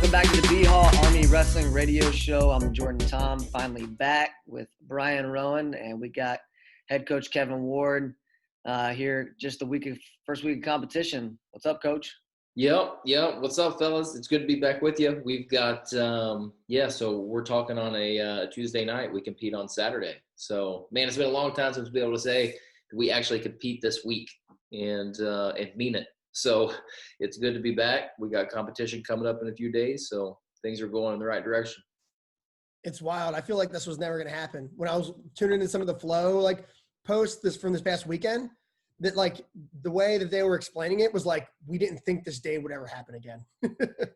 Welcome back to the BHAW Army Wrestling Radio Show. I'm Jordan Tom, finally back with Brian Rowan, and we got head coach Kevin Ward here just first week of competition. What's up, Coach? Yep. What's up, fellas? It's good to be back with you. We've got, so we're talking on a Tuesday night. We compete on Saturday. So, man, it's been a long time since we've been able to say we actually compete this week and mean it. So it's good to be back. We got competition coming up in a few days, so things are going in the right direction. It's wild. I feel like this was never going to happen. When I was tuning into some of the flow posts from this past weekend, that the way that they were explaining it was like we didn't think this day would ever happen again.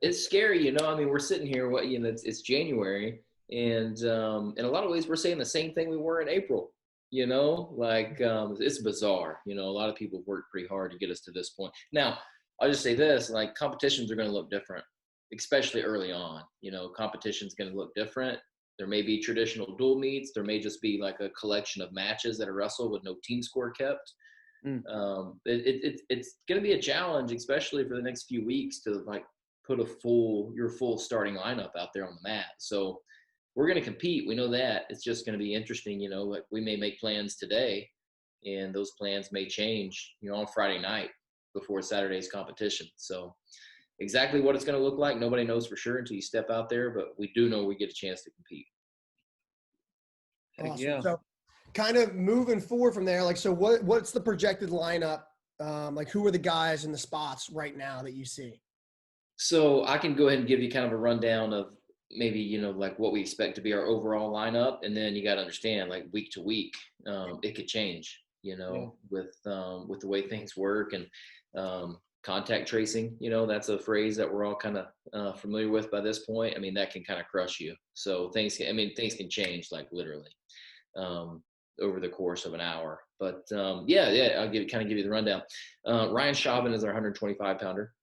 It's scary, I mean, we're sitting here, it's January, and in a lot of ways we're saying the same thing we were in April. It's bizarre. A lot of people have worked pretty hard to get us to this point. Now, I'll just say this, competitions are going to look different, especially early on. Competition's going to look different. There may be traditional dual meets. There may just be like a collection of matches that are wrestled with no team score kept. It's going to be a challenge, especially for the next few weeks, to put your full starting lineup out there on the mat. So we're going to compete. We know that. It's just going to be interesting. We may make plans today, and those plans may change, on Friday night before Saturday's competition. So exactly what it's going to look like, nobody knows for sure until you step out there, but we do know we get a chance to compete. Awesome. Yeah. So kind of moving forward from there, what's the projected lineup? Who are the guys in the spots right now that you see? So I can go ahead and give you kind of a rundown of maybe, what we expect to be our overall lineup. And then you got to understand, week to week, it could change, with the way things work and contact tracing, that's a phrase that we're all kind of familiar with by this point. I mean, that can kind of crush you. So things can change literally over the course of an hour. But I'll give you the rundown. Ryan Chauvin is our 125 pounder.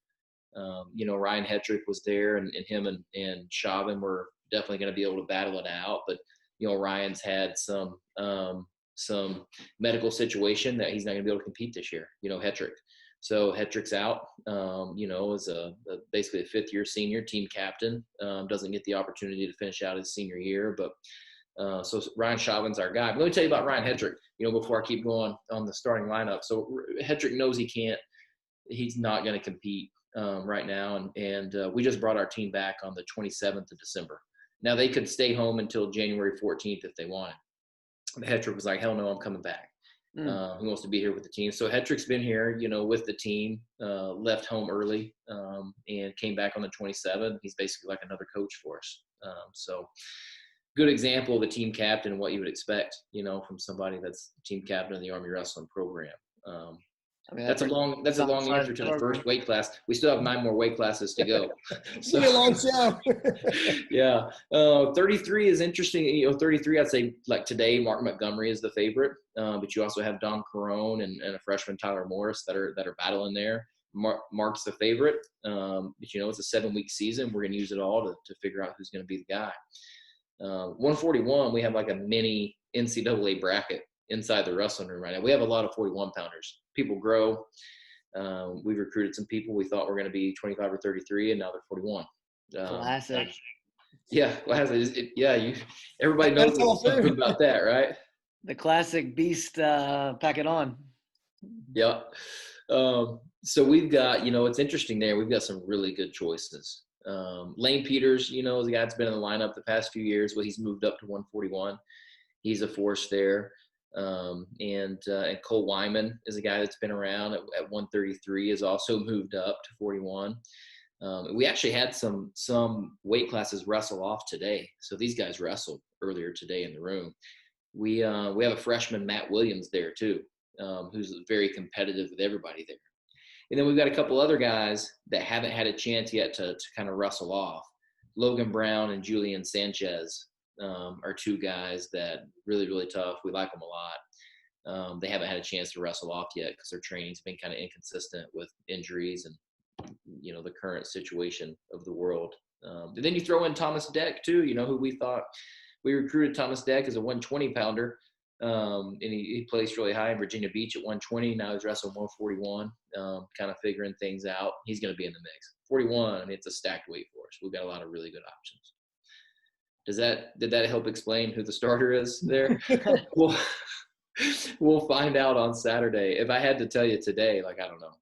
Ryan Hetrick was there, and him and Chauvin were definitely going to be able to battle it out. But, Ryan's had some medical situation that he's not going to be able to compete this year, Hetrick. So Hetrick's out, is basically a fifth-year senior team captain, doesn't get the opportunity to finish out his senior year. But so Ryan Chauvin's our guy. But let me tell you about Ryan Hetrick, before I keep going on the starting lineup. So Hetrick knows he's not going to compete right now. And we just brought our team back on the 27th of December. Now, they could stay home until January 14th if they wanted. But Hetrick was like, hell no, I'm coming back. He wants to be here with the team. So Hetrick's been here, with the team, left home early and came back on the 27th. He's basically like another coach for us. So good example of a team captain and what you would expect, from somebody that's team captain of the Army Wrestling program. That's a long answer to the first weight class. We still have 9 more weight classes to go. So a long show. Yeah. 33 is interesting. 33, I'd say today, Mark Montgomery is the favorite. But you also have Dom Carone and a freshman, Tyler Morris, that are battling there. Mark's the favorite. But it's a 7-week season. We're going to use it all to figure out who's going to be the guy. 141, we have a mini NCAA bracket inside the wrestling room right now. We have a lot of 41 pounders. People grow. We've recruited some people we thought were going to be 25 or 33, and now they're 41. Classic. Yeah, classic. Everybody knows something about that, right? The classic beast. Pack it on. Yeah. So we've got, it's interesting there. We've got some really good choices. Lane Peters, is a guy that's been in the lineup the past few years. Well, he's moved up to 141. He's a force there. And Cole Wyman is a guy that's been around at 133, has also moved up to 41. We actually had some weight classes wrestle off today. So these guys wrestled earlier today in the room. We have a freshman, Matt Williams, there too, who's very competitive with everybody there. And then we've got a couple other guys that haven't had a chance yet to kind of wrestle off. Logan Brown and Julian Sanchez are 2 guys that really, really tough. We like them a lot. They haven't had a chance to wrestle off yet because their training's been kind of inconsistent with injuries and, the current situation of the world. And then you throw in Thomas Deck too, who we recruited Thomas Deck as a 120 pounder. And he placed really high in Virginia Beach at 120. Now he's wrestling 141, kind of figuring things out. He's going to be in the mix. 41, I mean, it's a stacked weight for us. We've got a lot of really good options. Did that help explain who the starter is there? We'll find out on Saturday. If I had to tell you today, like, I don't know.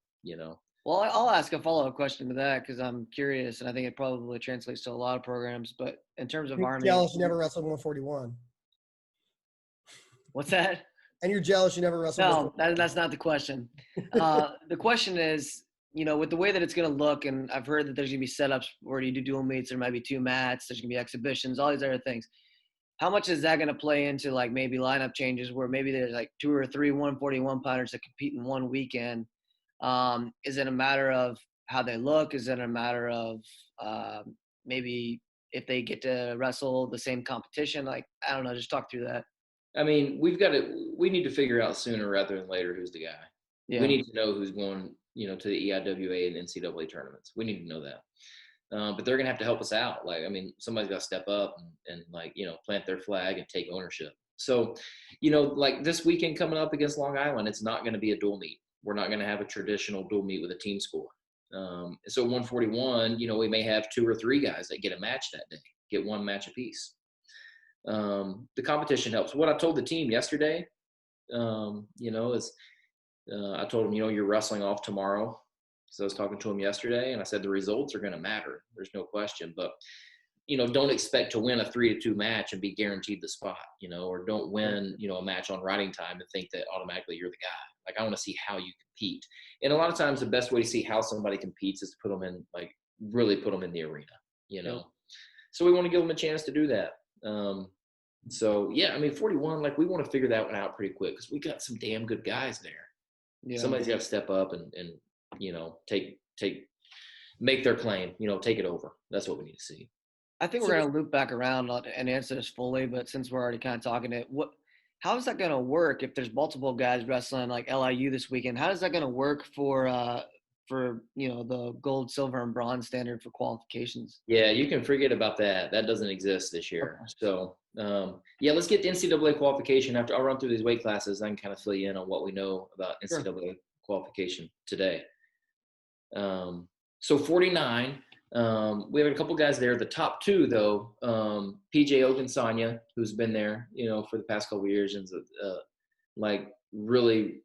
Well, I'll ask a follow-up question to that because I'm curious, and I think it probably translates to a lot of programs. But in terms of Army, jealous you never wrestled 141. What's that? And you're jealous you never wrestled. No, that's not the question. The question is, with the way that it's going to look, and I've heard that there's going to be setups where you do dual meets, there might be 2 mats, there's going to be exhibitions, all these other things. How much is that going to play into like maybe lineup changes where maybe there's like 2 or 3 141 pounders that compete in one weekend? Is it a matter of how they look? Is it a matter of maybe if they get to wrestle the same competition? Like, I don't know, just talk through that. I mean, we need to figure out sooner rather than later who's the guy. Yeah. We need to know who's going, to the EIWA and NCAA tournaments. We need to know that. But they're going to have to help us out. Like, I mean, somebody's got to step up and plant their flag and take ownership. So, like this weekend coming up against Long Island, it's not going to be a dual meet. We're not going to have a traditional dual meet with a team score. So 141, we may have 2 or 3 guys that get a match that day, get 1 match apiece. The competition helps. What I told the team yesterday, is I told them, you're wrestling off tomorrow. So I was talking to them yesterday, and I said the results are going to matter. There's no question. But, don't expect to win a 3-2 match and be guaranteed the spot, or don't win, a match on riding time and think that automatically you're the guy. Like, I want to see how you compete. And a lot of times the best way to see how somebody competes is to put them in, like, really put them in the arena, Yeah. So we want to give them a chance to do that. So, yeah, I mean, 41, like, we want to figure that one out pretty quick because we got some damn good guys there. Yeah. Somebody's got to step up and make their claim, take it over. That's what we need to see. I think we're going to loop back around and answer this fully, but since we're already kind of talking it, how is that going to work if there's multiple guys wrestling like LIU this weekend? How is that going to work for the gold, silver, and bronze standard for qualifications? Yeah, you can forget about that. That doesn't exist this year. Okay. So, let's get the NCAA qualification. I'll run through these weight classes. I can kind of fill you in on what we know about NCAA qualification today. So 49, we have a couple guys there. The top 2, though, PJ Ogunsanya, who's been there, for the past couple of years and really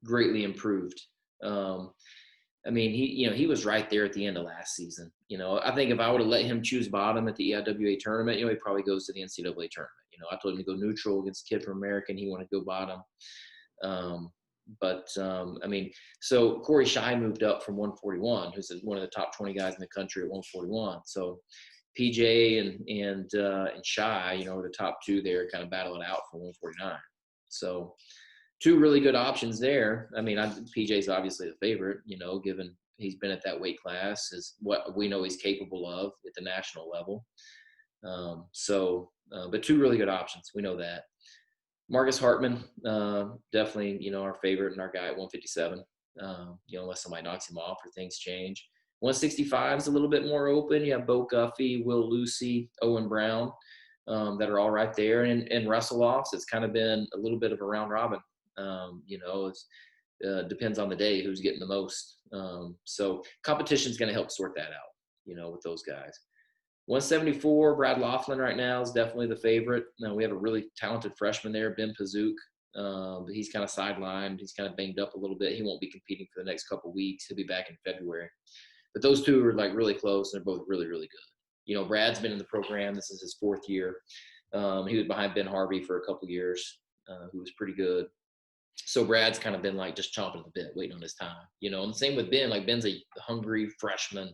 greatly improved. I mean, he was right there at the end of last season. I think if I would have let him choose bottom at the EIWA tournament, he probably goes to the NCAA tournament. I told him to go neutral against a kid from American. He wanted to go bottom. So Corey Shy moved up from 141, who's one of the top 20 guys in the country at 141. So PJ and Shy, the top 2 there, kind of battle it out for 149. So 2 really good options there. I mean, PJ's obviously the favorite, given he's been at that weight class, is what we know he's capable of at the national level. But 2 really good options. We know that. Marcus Hartman, definitely, our favorite and our guy at 157, unless somebody knocks him off or things change. 165 is a little bit more open. You have Bo Guffey, Will Lucy, Owen Brown, that are all right there. And wrestle-offs, it's kind of been a little bit of a round robin. It depends on the day who's getting the most. So competition is going to help sort that out, with those guys. 174, Brad Laughlin right now is definitely the favorite. Now we have a really talented freshman there, Ben Pazook. But he's kind of sidelined. He's kind of banged up a little bit. He won't be competing for the next couple of weeks. He'll be back in February. But those 2 are like really close, and they're both really, really good. Brad's been in the program. This is his 4th year. He was behind Ben Harvey for a couple of years, who was pretty good. So Brad's kind of been like just chomping at the bit, waiting on his time. And the same with Ben. Like, Ben's a hungry freshman,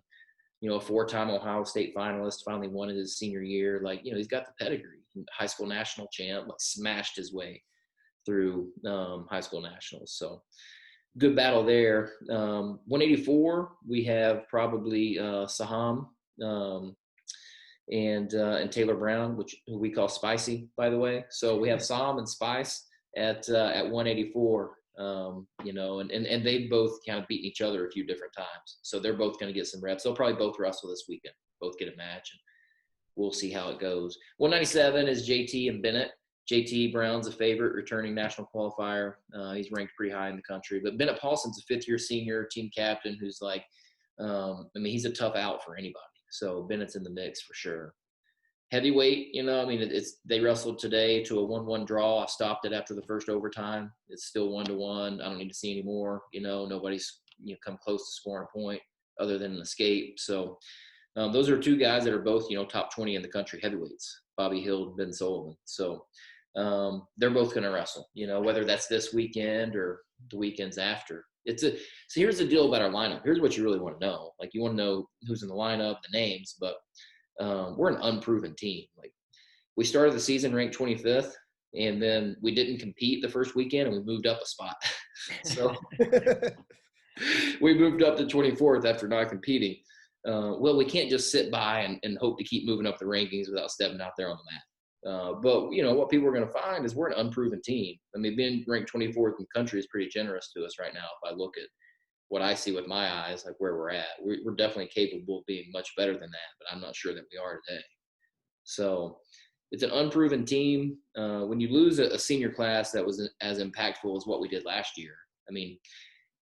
a 4-time Ohio State finalist, finally won in his senior year. Like, he's got the pedigree. High school national champ, like, smashed his way through high school nationals. So good battle there. 184, we have probably Saham and Taylor Brown, who we call Spicy, by the way. So we have Sam and Spice at 184. And they've both kind of beaten each other a few different times. So they're both going to get some reps. They'll probably both wrestle this weekend, both get a match, and we'll see how it goes. 197 is JT and Bennett. JT Brown's a favorite, returning national qualifier. He's ranked pretty high in the country. But Bennett Paulson's a fifth-year senior team captain who's like, he's a tough out for anybody. So Bennett's in the mix for sure. Heavyweight, they wrestled today to a 1-1 draw. I stopped it after the first overtime. It's still 1-1. I don't need to see any more. Nobody's come close to scoring a point other than an escape. So those are two guys that are both, top 20 in the country heavyweights, Bobby Hill and Ben Sullivan. So they're both going to wrestle, whether that's this weekend or the weekends after. So here's the deal about our lineup. Here's what you really want to know. Like, you want to know who's in the lineup, the names, but we're an unproven team. Like, we started the season ranked 25th, and then we didn't compete the first weekend, and we moved up a spot. So we moved up to 24th after not competing. Well, we can't just sit by and hope to keep moving up the rankings without stepping out there on the mat. But what people are going to find is we're an unproven team. Being ranked 24th in the country is pretty generous to us right now. If I look at what I see with my eyes, like where we're at, we're definitely capable of being much better than that, but I'm not sure that we are today. So it's an unproven team. When you lose a senior class that was as impactful as what we did last year, and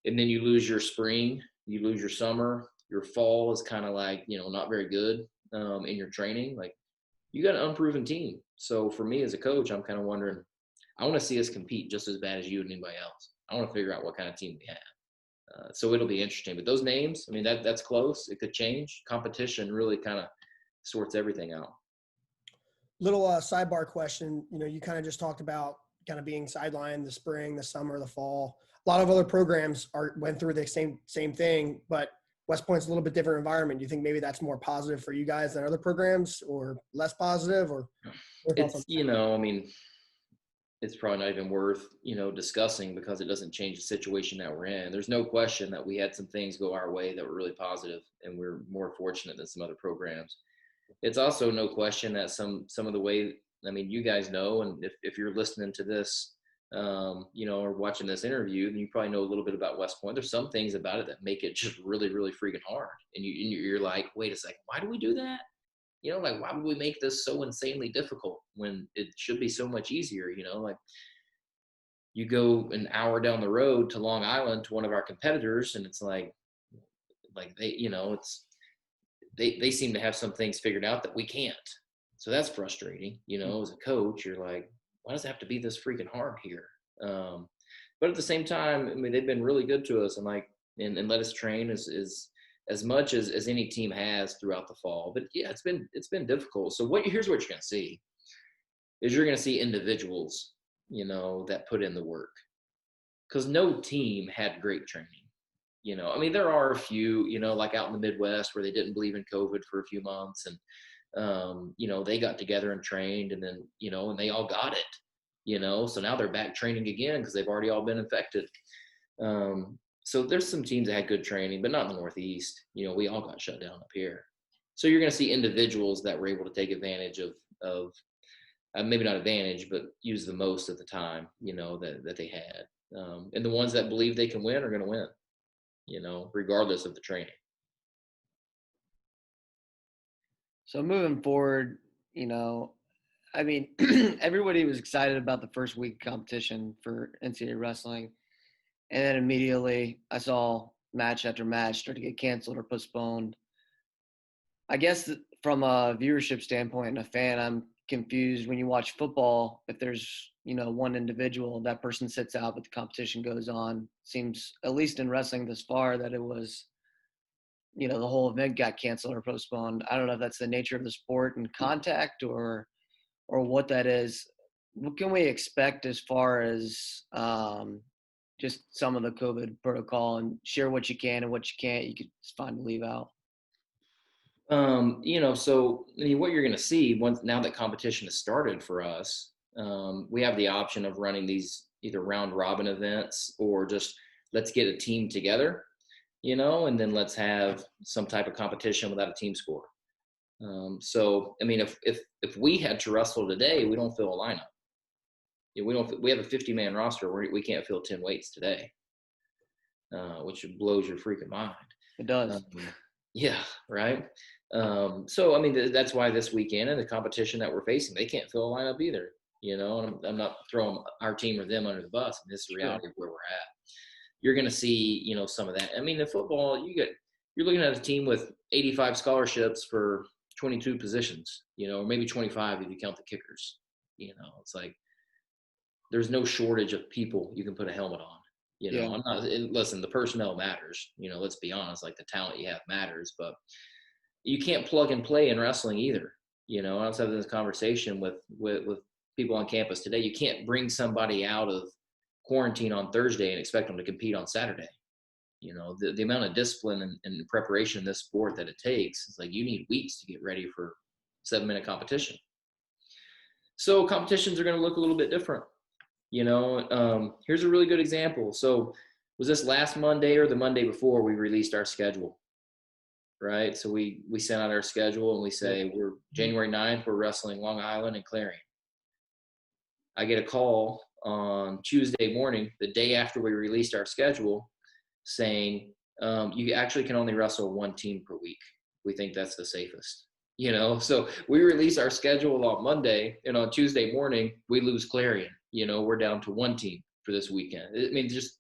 then you lose your spring, you lose your summer, your fall is kind of like, not very good in your training. Like, you got an unproven team. So for me as a coach, I'm kind of wondering, I want to see us compete just as bad as you and anybody else. I want to figure out what kind of team we have. So it'll be interesting. But those names, that's close. It could change. Competition really kind of sorts everything out. Little sidebar question. You kind of just talked about kind of being sidelined the spring, the summer, the fall. A lot of other programs went through the same thing, but West Point's a little bit different environment. Do you think maybe that's more positive for you guys than other programs, or less positive, or? It's probably not even worth, discussing, because it doesn't change the situation that we're in. There's no question that we had some things go our way that were really positive, and we're more fortunate than some other programs. It's also no question that some of the way, you guys know, and if you're listening to this, or watching this interview, then you probably know a little bit about West Point. There's some things about it that make it just really, really freaking hard. And you're like, wait a second, why do we do that? Why would we make this so insanely difficult when it should be so much easier? You go an hour down the road to Long Island to one of our competitors, and it's like they seem to have some things figured out that we can't. So that's frustrating. As a coach, you're like, why does it have to be this freaking hard here? But at the same time, they've been really good to us, and let us train as much as any team has throughout the fall. But yeah, it's been difficult. So here's what you're going to see is you're going to see individuals, that put in the work, because no team had great training. There are a few, like out in the Midwest where they didn't believe in COVID for a few months, and they got together and trained, and then, and they all got it, so now they're back training again because they've already all been infected. So there's some teams that had good training, but not in the Northeast. We all got shut down up here. So you're going to see individuals that were able to take advantage of maybe not advantage, but use the most at the time, that they had. And the ones that believe they can win are going to win, regardless of the training. So moving forward, everybody was excited about the first week competition for NCAA wrestling. And then immediately I saw match after match start to get canceled or postponed. I guess from a viewership standpoint and a fan, I'm confused when you watch football. If there's, one individual, that person sits out, but the competition goes on. Seems, at least in wrestling this far, that it was, the whole event got canceled or postponed. I don't know if that's the nature of the sport and contact or what that is. What can we expect as far as just some of the COVID protocol, and share what you can and what you can't, you could find to leave out? So what you're going to see now that competition has started for us, we have the option of running these either round robin events or just let's get a team together, and then let's have some type of competition without a team score. If we had to wrestle today, we don't fill a lineup. We have a 50-man roster where we can't fill 10 weights today, which blows your freaking mind. It does. Yeah, right. That's why this weekend and the competition that we're facing, they can't fill a lineup either. and I'm not throwing our team or them under the bus. And this is the reality of where we're at. You're going to see, some of that. I mean, in football, you're looking at a team with 85 scholarships for 22 positions, or maybe 25 if you count the kickers. It's like there's no shortage of people you can put a helmet on. I'm not. Listen, the personnel matters. Let's be honest. Like the talent you have matters, but you can't plug and play in wrestling either. I was having this conversation with people on campus today. You can't bring somebody out of quarantine on Thursday and expect them to compete on Saturday. The amount of discipline and preparation in this sport that it takes, it's like you need weeks to get ready for 7-minute competition. So competitions are going to look a little bit different. Here's a really good example. So was this last Monday or the Monday before we released our schedule? Right. So we sent out our schedule and we say we're January 9th, we're wrestling Long Island and Clarion. I get a call on Tuesday morning, the day after we released our schedule, saying you actually can only wrestle one team per week. We think that's the safest. So we release our schedule on Monday, and on Tuesday morning we lose Clarion. We're down to one team for this weekend. I mean, just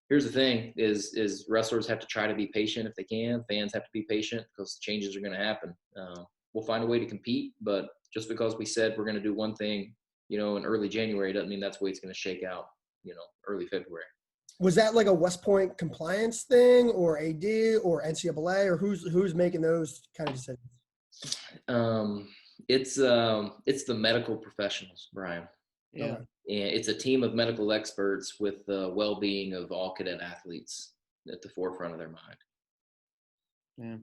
here's the thing: is wrestlers have to try to be patient if they can. Fans have to be patient because changes are going to happen. We'll find a way to compete, but just because we said we're going to do one thing, in early January doesn't mean that's the way it's going to shake out. Early February. Was that like a West Point compliance thing, or AD, or NCAA, or who's making those kind of decisions? It's the medical professionals, Brian. Yeah. And it's a team of medical experts with the well-being of all cadet athletes at the forefront of their mind. Yeah.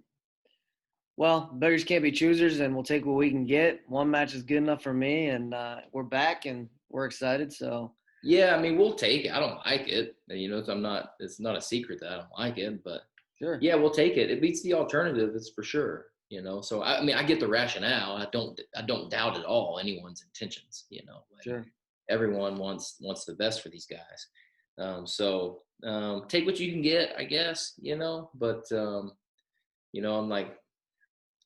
Well, beggars can't be choosers, and we'll take what we can get. One match is good enough for me, and we're back, and we're excited. So. Yeah, I mean, we'll take it. I don't like it. It's not a secret that I don't like it, but sure. Yeah, we'll take it. It beats the alternative, it's for sure. So I mean, I get the rationale. I don't doubt at all anyone's intentions. Sure. Everyone wants the best for these guys. Take what you can get, I guess. But I'm like,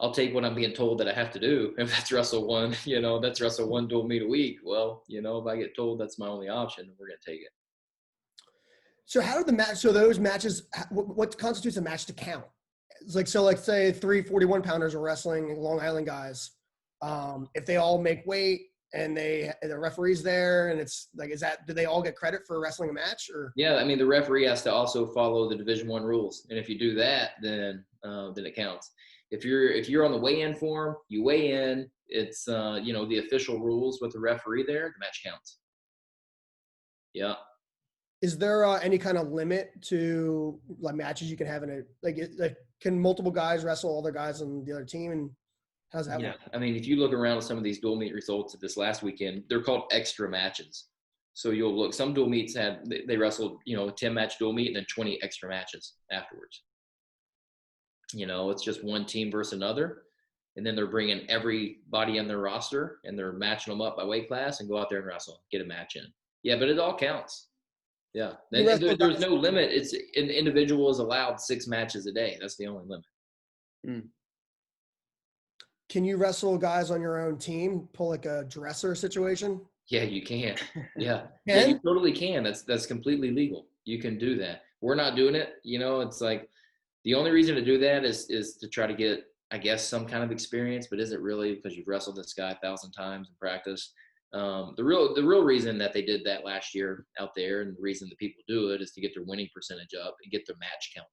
I'll take what I'm being told that I have to do. If that's wrestle one, that's wrestle one dual meet a week. Well, if I get told that's my only option, we're going to take it. So how do those matches, what constitutes a match to count? It's like, so like say 3 41-pounders are wrestling Long Island guys. If they all make weight and the referee's there and it's like, do they all get credit for wrestling a match or? Yeah. I mean, the referee has to also follow the Division I rules. And if you do that, then it counts. If you're on the weigh-in form, you weigh in, it's, the official rules with the referee there, the match counts. Yeah. Is there any kind of limit to like matches you can have in a, like can multiple guys wrestle other guys on the other team, and how's that work? I mean, if you look around at some of these dual meet results of this last weekend, they're called extra matches. So you'll look, some dual meets they wrestled, a 10-match dual meet and then 20 extra matches afterwards. It's just one team versus another. And then they're bringing everybody on their roster and they're matching them up by weight class and go out there and wrestle, get a match in. Yeah, but it all counts. Yeah. There's no limit. It's an individual is allowed 6 matches a day. That's the only limit. Mm. Can you wrestle guys on your own team, pull like a dresser situation? Yeah, you can. Yeah. Yeah, you totally can. That's completely legal. You can do that. We're not doing it. It's like the only reason to do that is to try to get, I guess, some kind of experience, but is it really because you've wrestled this guy 1,000 times in practice? The real reason that they did that last year out there, and the reason that people do it, is to get their winning percentage up and get their match count up.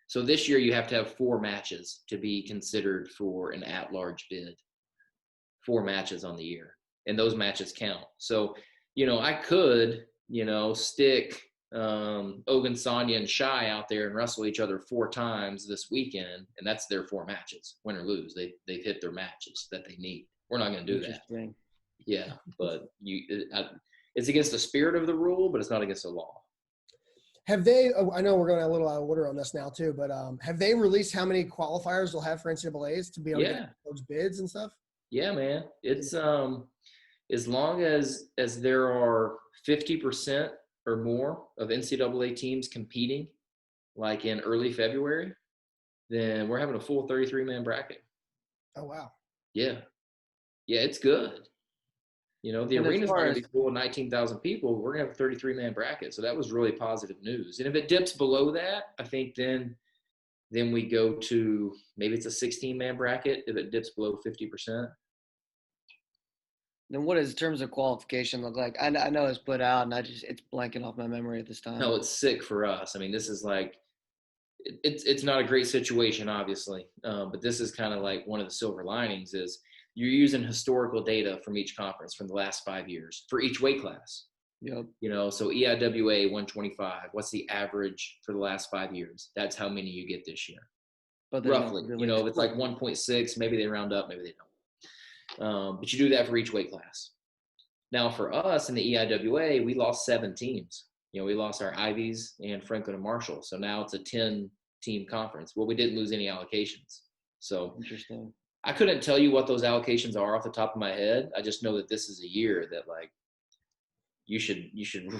So this year you have to have 4 matches to be considered for an at-large bid. 4 matches on the year, and those matches count. So, I could, stick Ogun, Sonya, and Shy out there and wrestle each other 4 times this weekend, and that's their 4 matches. Win or lose, they've hit their matches that they need. We're not going to do that. Yeah, but it's against the spirit of the rule, but it's not against the law. Have they? I know we're going a little out of order on this now too, but have they released how many qualifiers they'll have for NCAAs to be able to get those bids and stuff? Yeah, man. It's as long as there are 50% or more of NCAA teams competing, like in early February, then we're having a full 33-man bracket. Oh wow. Yeah, it's good. You know, the And as arena's not far going to as be full of 19,000 people. We're going to have a 33-man bracket. So that was really positive news. And if it dips below that, I think then we go to maybe it's a 16-man bracket if it dips below 50%. then what does terms of qualification look like? I know it's put out, and it's blanking off my memory at this time. No, it's sick for us. I mean, this is like it's not a great situation, obviously, but this is kind of like one of the silver linings is you're using historical data from each conference from the last 5 years for each weight class. Yep. You know, so EIWA 125. What's the average for the last 5 years? That's how many you get this year, But roughly. You know, if it's like 1.6, maybe they round up, maybe they don't. But you do that for each weight class. Now, for us in the EIWA, we lost 7 teams. You know, we lost our Ivies and Franklin and Marshall. So now it's a 10-team conference. Well, we didn't lose any allocations. So Interesting. I couldn't tell you what those allocations are off the top of my head. I just know that this is a year that like you should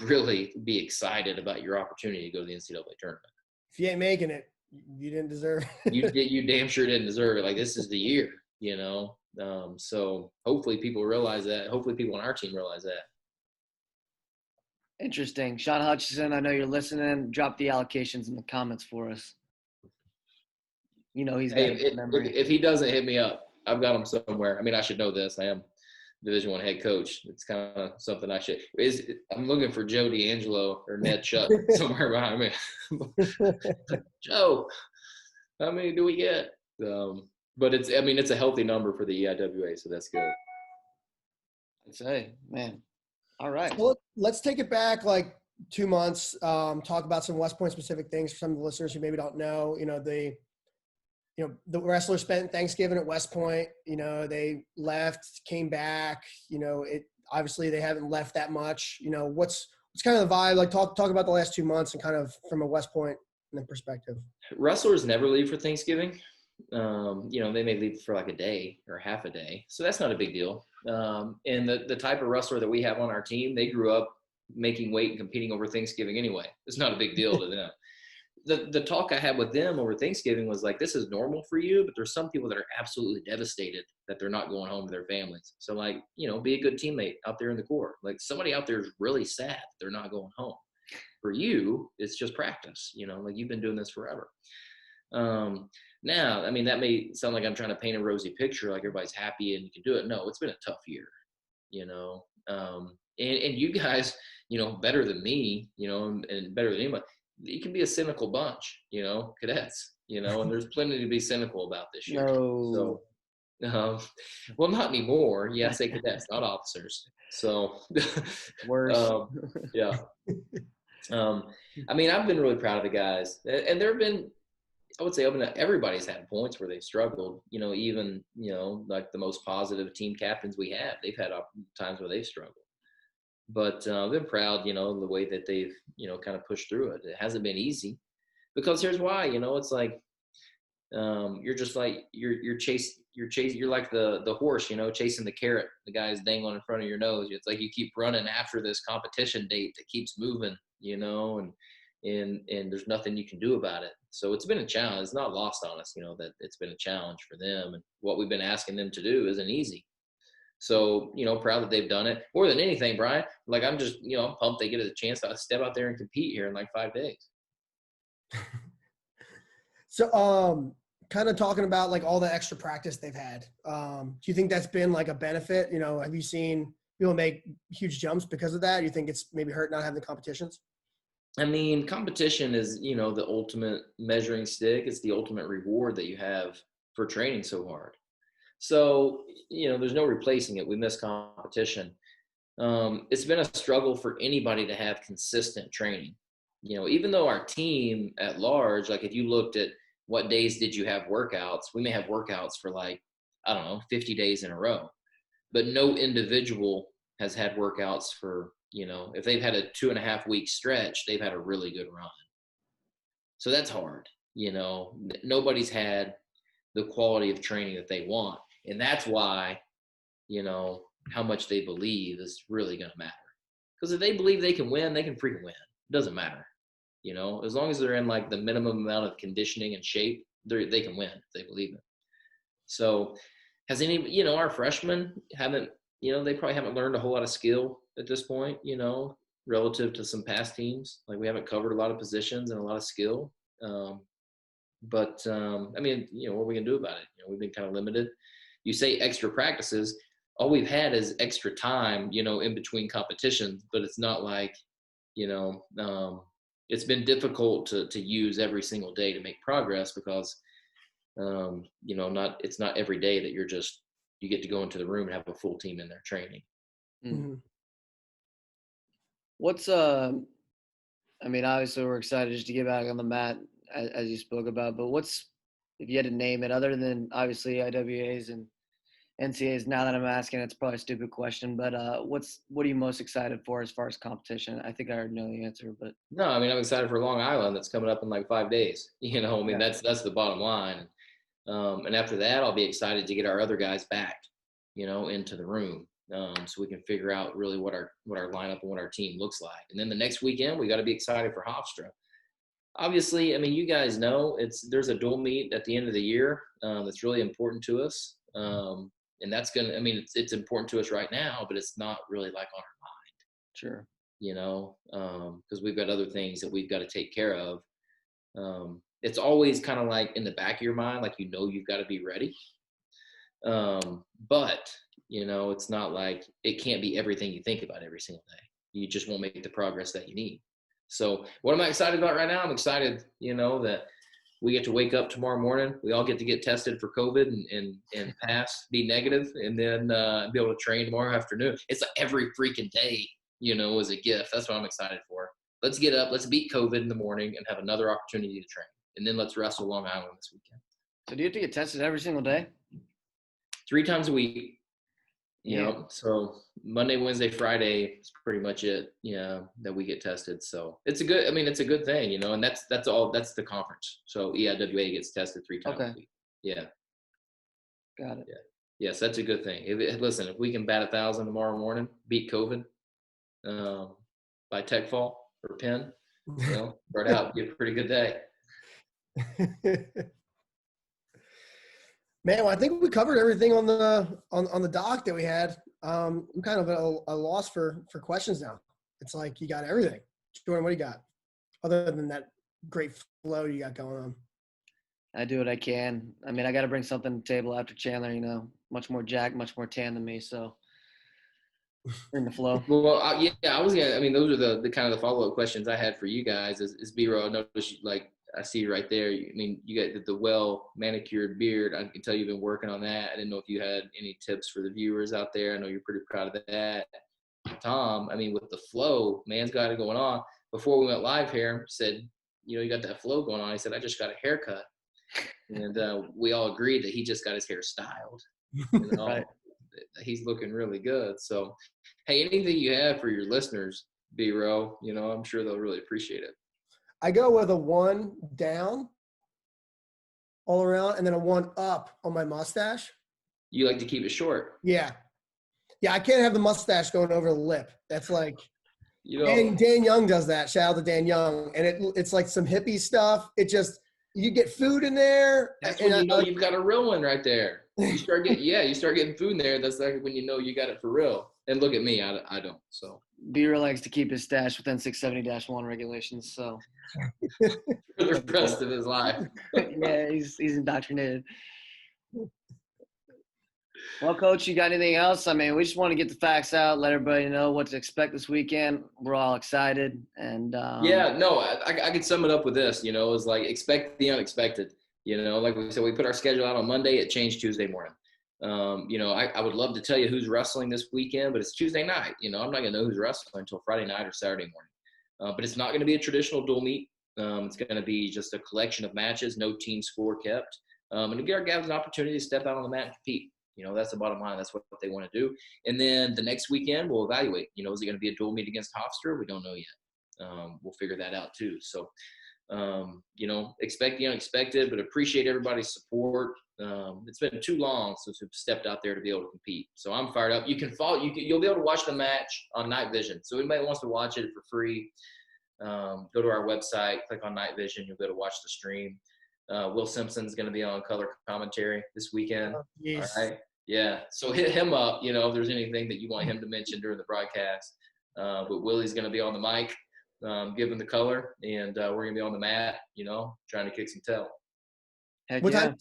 really be excited about your opportunity to go to the NCAA tournament. If you ain't making it, you didn't deserve it. You damn sure didn't deserve it. Like this is the year, you know. So hopefully people realize that. Hopefully people on our team realize that. Interesting. Sean Hutchison, I know you're listening. Drop the allocations in the comments for us. You know he's got a good memory. If he doesn't hit me up, I've got him somewhere. I mean, I should know this. I am Division I head coach. It's kind of something I should. I'm looking for Joe D'Angelo or Ned Shutt somewhere behind me. Joe, how many do we get? But it's a healthy number for the EIWA, so that's good. I'd say, man. All right. So let's take it back like 2 months. Talk about some West Point specific things for some of the listeners who maybe don't know. The wrestlers spent Thanksgiving at West Point. You know, they left, came back. You know, obviously they haven't left that much. You know, what's kind of the vibe? Like talk about the last 2 months and kind of from a West Point perspective. Wrestlers never leave for Thanksgiving. You know, they may leave for like a day or half a day. So that's not a big deal. And the type of wrestler that we have on our team, they grew up making weight and competing over Thanksgiving anyway. It's not a big deal to them. The talk I had with them over Thanksgiving was like, this is normal for you, but there's some people that are absolutely devastated that they're not going home to their families. So like, you know, be a good teammate out there in the Corps. Like somebody out there is really sad they're not going home. For you, it's just practice, you know, like you've been doing this forever. Now, I mean, that may sound like I'm trying to paint a rosy picture, like everybody's happy and you can do it. No, it's been a tough year, you know. And you guys, you know, better than me, you know, and better than anybody, you can be a cynical bunch, you know, cadets, you know, and there's plenty to be cynical about this year. No. So, well, not anymore. Yeah, I say cadets, not officers. So, Worse. Yeah. I mean, I've been really proud of the guys, and there have been, I would say, everybody's had points where they've struggled. You know, even like the most positive team captains we have, they've had times where they've struggled. But I've been proud, you know, the way that they've, you know, kind of pushed through it. It hasn't been easy, because here's why. You know, it's like you're just like you're like the horse, you know, chasing the carrot. The guy's dangling in front of your nose. It's like you keep running after this competition date that keeps moving, you know, and there's nothing you can do about it. So it's been a challenge. It's not lost on us, you know, that it's been a challenge for them, and what we've been asking them to do isn't easy. So, you know, proud that they've done it. More than anything, Brian, like I'm just, you know, I'm pumped they get a chance to step out there and compete here in like 5 days. So, kind of talking about like all the extra practice they've had. Do you think that's been like a benefit? You know, have you seen people make huge jumps because of that? Do you think it's maybe hurt not having the competitions? I mean, competition is, you know, the ultimate measuring stick. It's the ultimate reward that you have for training so hard. So, you know, there's no replacing it. We miss competition. It's been a struggle for anybody to have consistent training. You know, even though our team at large, like if you looked at what days did you have workouts, we may have workouts for like, I don't know, 50 days in a row. But no individual has had workouts for, you know, if they've had a 2.5 week stretch, they've had a really good run. So that's hard. You know, nobody's had the quality of training that they want. And that's why, you know, how much they believe is really going to matter. Because if they believe they can win, they can freaking win. It doesn't matter. You know, as long as they're in like the minimum amount of conditioning and shape, they can win if they believe it. So has any, you know, our freshmen haven't they probably haven't learned a whole lot of skill at this point, relative to some past teams. Like we haven't covered a lot of positions and a lot of skill. But I mean, what are we gonna do about it? We've been kind of limited. You say extra practices. All we've had is extra time, in between competitions, but it's not like, it's been difficult to use every single day to make progress because, it's not every day that you get to go into the room and have a full team in there training. Mm-hmm. I mean, obviously we're excited just to get back on the mat as you spoke about, but if you had to name it other than obviously IWAs and NCAAs, now that I'm asking, it's probably a stupid question, but what are you most excited for as far as competition? I think I already know the answer, but. No, I mean, I'm excited for Long Island. That's coming up in like 5 days. That's the bottom line. And after that, I'll be excited to get our other guys back, into the room, so we can figure out really what our lineup and what our team looks like. And then the next weekend, we got to be excited for Hofstra. Obviously, I mean, you guys know there's a dual meet at the end of the year that's really important to us. And that's it's important to us right now, but it's not really like on our mind. Sure. Because we've got other things that we've got to take care of. It's always kind of like in the back of your mind, like, you've got to be ready. But, it's not like it can't be everything you think about every single day. You just won't make the progress that you need. So what am I excited about right now? I'm excited, that we get to wake up tomorrow morning. We all get to get tested for COVID and pass, be negative, and then be able to train tomorrow afternoon. It's like every freaking day, is a gift. That's what I'm excited for. Let's get up. Let's beat COVID in the morning and have another opportunity to train. And then let's wrestle Long Island this weekend. So do you have to get tested every single day? 3 times a week. So Monday, Wednesday, Friday is pretty much it, that we get tested. So it's a good thing, and that's the conference. So EIWA gets tested 3 times a week. Yeah. Got it. Yeah. Yes, that's a good thing. Listen, if we can bat 1,000 tomorrow morning, beat COVID by tech fall or Penn, start out, get a pretty good day. Man, well, I think we covered everything on the doc that we had. I'm kind of a loss for questions now. It's like you got everything. Jordan, what do you got? Other than that great flow you got going on. I do what I can. I mean, I got to bring something to the table after Chandler, much more jacked, much more tan than me. So bring the flow. Well, those are the kind of the follow-up questions I had for you guys is B-Row. I noticed I see right there. I mean, you got the well manicured beard. I can tell you've been working on that. I didn't know if you had any tips for the viewers out there. I know you're pretty proud of that. Tom, I mean, with the flow, man's got it going on. Before we went live here, said, you got that flow going on. He said, I just got a haircut. And we all agreed that he just got his hair styled. Right. He's looking really good. So, hey, anything you have for your listeners, B-Row, I'm sure they'll really appreciate it. I go with a 1 down all around and then a 1 up on my mustache. You like to keep it short. Yeah. Yeah, I can't have the mustache going over the lip. That's like Dan Young does that. Shout out to Dan Young. And it's like some hippie stuff. It just you get food in there. That's when you've got a real one right there. You start getting food in there. That's like when you got it for real. And look at me, I don't. So B-Row likes to keep his stash within 670-1 regulations. So for the rest of his life. Yeah, he's indoctrinated. Well, Coach, you got anything else? I mean, we just want to get the facts out, let everybody know what to expect this weekend. We're all excited. And I could sum it up with this, is like expect the unexpected. Like we said, we put our schedule out on Monday. It changed Tuesday morning. I would love to tell you who's wrestling this weekend, but it's Tuesday night. I'm not going to know who's wrestling until Friday night or Saturday morning. But it's not going to be a traditional dual meet. It's going to be just a collection of matches, no team score kept. And to give our guys an opportunity to step out on the mat and compete. That's the bottom line. That's what they want to do. And then the next weekend, we'll evaluate. Is it going to be a dual meet against Hofstra? We don't know yet. We'll figure that out too. So, expect the unexpected, but appreciate everybody's support. It's been too long since we've stepped out there to be able to compete. So I'm fired up. You can follow. You'll be able to watch the match on Night Vision. So anybody wants to watch it for free, go to our website, click on Night Vision. You'll be able to watch the stream. Will Simpson's going to be on color commentary this weekend. Oh, yes. All right. Yeah. So hit him up, if there's anything that you want him to mention during the broadcast. But Willie's going to be on the mic, giving the color, and we're going to be on the mat, trying to kick some tail. Heck What yeah. time?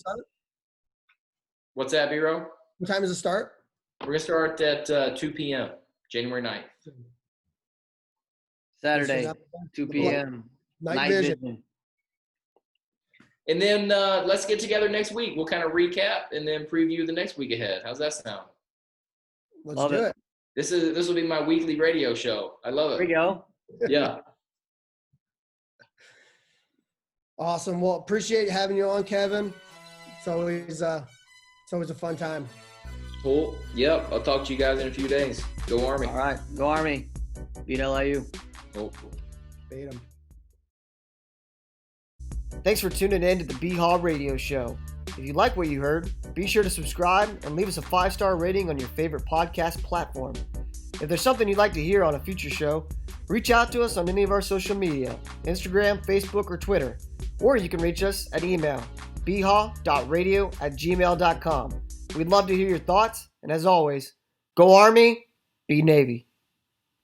What's that, B-Row? What time does it start? We're going to start at 2 p.m., January 9th. Saturday, 2 p.m. Night vision. And then let's get together next week. We'll kind of recap and then preview the next week ahead. How's that sound? Let's do it. This will be my weekly radio show. I love it. There we go. Yeah. Awesome. Well, appreciate having you on, Kevin. It's always a fun time. Cool. Yep. I'll talk to you guys in a few days. Go Army. All right. Go Army. Beat LIU. Cool. Beat 'em. Thanks for tuning in to the BHAW Radio Show. If you like what you heard, be sure to subscribe and leave us a 5-star rating on your favorite podcast platform. If there's something you'd like to hear on a future show, reach out to us on any of our social media, Instagram, Facebook, or Twitter. Or you can reach us at email, bhaw.radio@gmail.com. We'd love to hear your thoughts, and as always, go Army, be Navy.